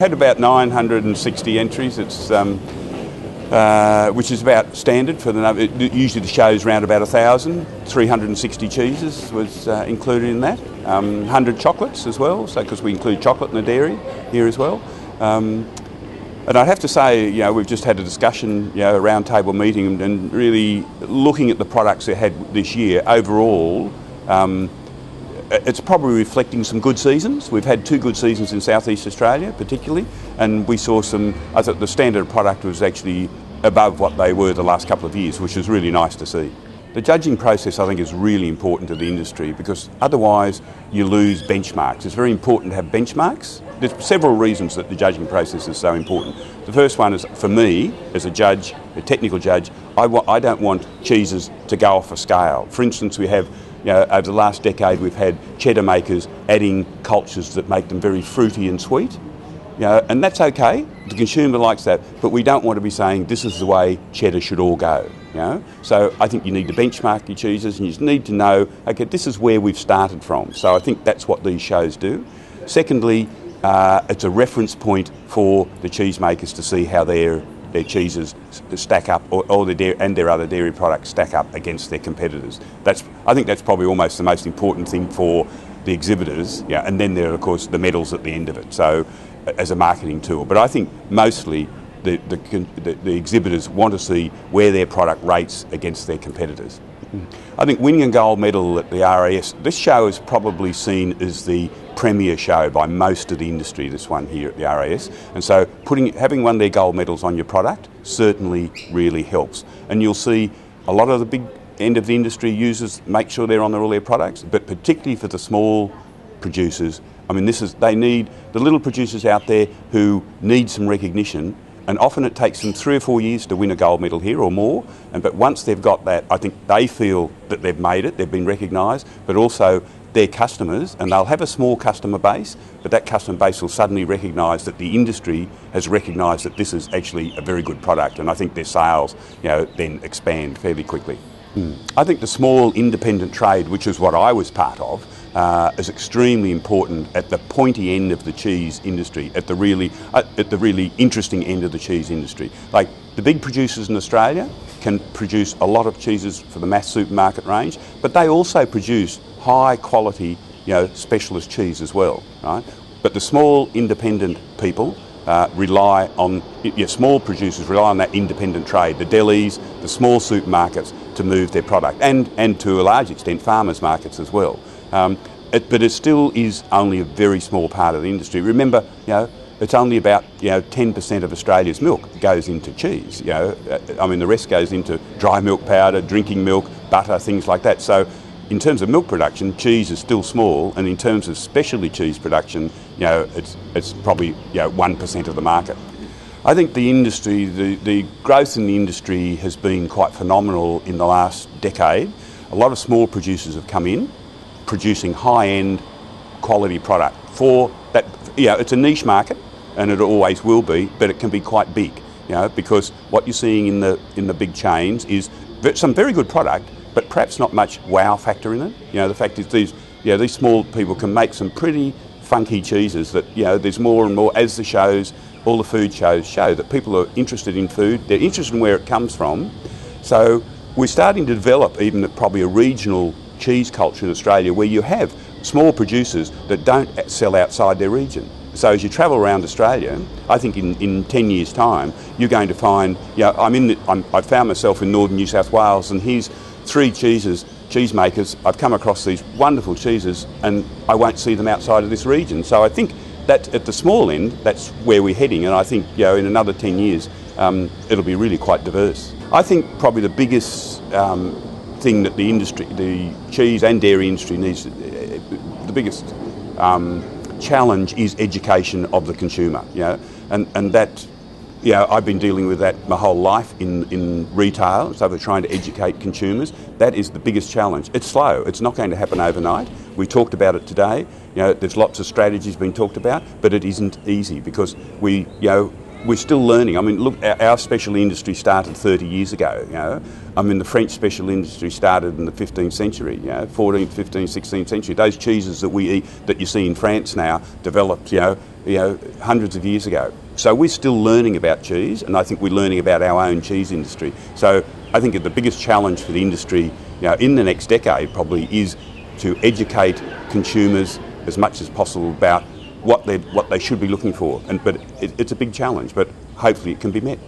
Had about 960 entries. It's which is about standard for the number. Usually the show's around about 1,000. 360 cheeses was included in that. 100 chocolates as well, so because we include chocolate in the dairy here as well. And I have to say, we've just had a discussion, a round table meeting, and really looking at the products they had this year overall. It's probably reflecting some good seasons. We've had 2 good seasons in Southeast Australia particularly, and we saw I thought the standard product was actually above what they were the last couple of years, which is really nice to see. The judging process, I think, is really important to the industry because otherwise you lose benchmarks. It's very important to have benchmarks. There's several reasons that the judging process is so important. The first one is, for me, as a judge, a technical judge, I don't want cheeses to go off a scale. For instance, we have over the last decade we've had cheddar makers adding cultures that make them very fruity and sweet. And that's okay, the consumer likes that, but we don't want to be saying this is the way cheddar should all go. So I think you need to benchmark your cheeses and you need to know, okay, this is where we've started from. So I think that's what these shows do. Secondly, it's a reference point for the cheese makers to see how their cheeses stack up, or their other dairy products stack up against their competitors. I think that's probably almost the most important thing for the exhibitors. And then there are, of course, the medals at the end of it. So, as a marketing tool. But I think mostly the exhibitors want to see where their product rates against their competitors. I think winning a gold medal at the RAS, this show is probably seen as the premier show by most of the industry, this one here at the RAS. And so having won their gold medals on your product certainly really helps. And you'll see a lot of the big end of the industry users make sure they're on all their products, but particularly for the small producers, they need the little producers out there who need some recognition. And often it takes them 3 or 4 years to win a gold medal here or more. But once they've got that, I think they feel that they've made it, they've been recognised, but also their customers, and they'll have a small customer base, but that customer base will suddenly recognise that the industry has recognised that this is actually a very good product, and I think their sales then expand fairly quickly. I think the small independent trade, which is what I was part of, is extremely important at the pointy end of the cheese industry, at the really interesting end of the cheese industry. Like the big producers in Australia can produce a lot of cheeses for the mass supermarket range, but they also produce high quality, specialist cheese as well, right? But the small independent people rely on, small producers rely on that independent trade, the delis, the small supermarkets to move their product, and to a large extent farmers markets as well. But it still is only a very small part of the industry. Remember, it's only about 10% of Australia's milk goes into cheese. The rest goes into dry milk powder, drinking milk, butter, things like that. So in terms of milk production, cheese is still small, and in terms of specialty cheese production, it's probably 1% of the market. I think the industry, the growth in the industry has been quite phenomenal in the last decade. A lot of small producers have come in, producing high-end quality product for that. It's a niche market, and it always will be, but it can be quite big. Because what you're seeing in the big chains is some very good product, but perhaps not much wow factor in it. The fact is these small people can make some pretty funky cheeses that, there's more and more, as all the food shows show, that people are interested in food, they're interested in where it comes from. So we're starting to develop even probably a regional cheese culture in Australia where you have small producers that don't sell outside their region. So as you travel around Australia, I think in 10 years' time, you're going to find, I found myself in northern New South Wales, and here's 3 cheese makers. I've come across these wonderful cheeses, and I won't see them outside of this region. So I think that at the small end, that's where we're heading, and I think in another 10 years, it'll be really quite diverse. I think probably the biggest thing that the industry, the cheese and dairy industry needs, the biggest challenge is education of the consumer. And that. I've been dealing with that my whole life in retail, so we're trying to educate consumers. That is the biggest challenge. It's slow. It's not going to happen overnight. We talked about it today. There's lots of strategies being talked about, but it isn't easy because we're still learning. I mean, look, our special industry started 30 years ago, you know. I mean, the French special industry started in the 15th century, you know, 14th, 15th, 16th century. Those cheeses that we eat, that you see in France now, developed, you know, hundreds of years ago. So we're still learning about cheese, and I think we're learning about our own cheese industry. So I think the biggest challenge for the industry, you know, in the next decade probably is to educate consumers as much as possible about what they should be looking for. But it's a big challenge, but hopefully it can be met.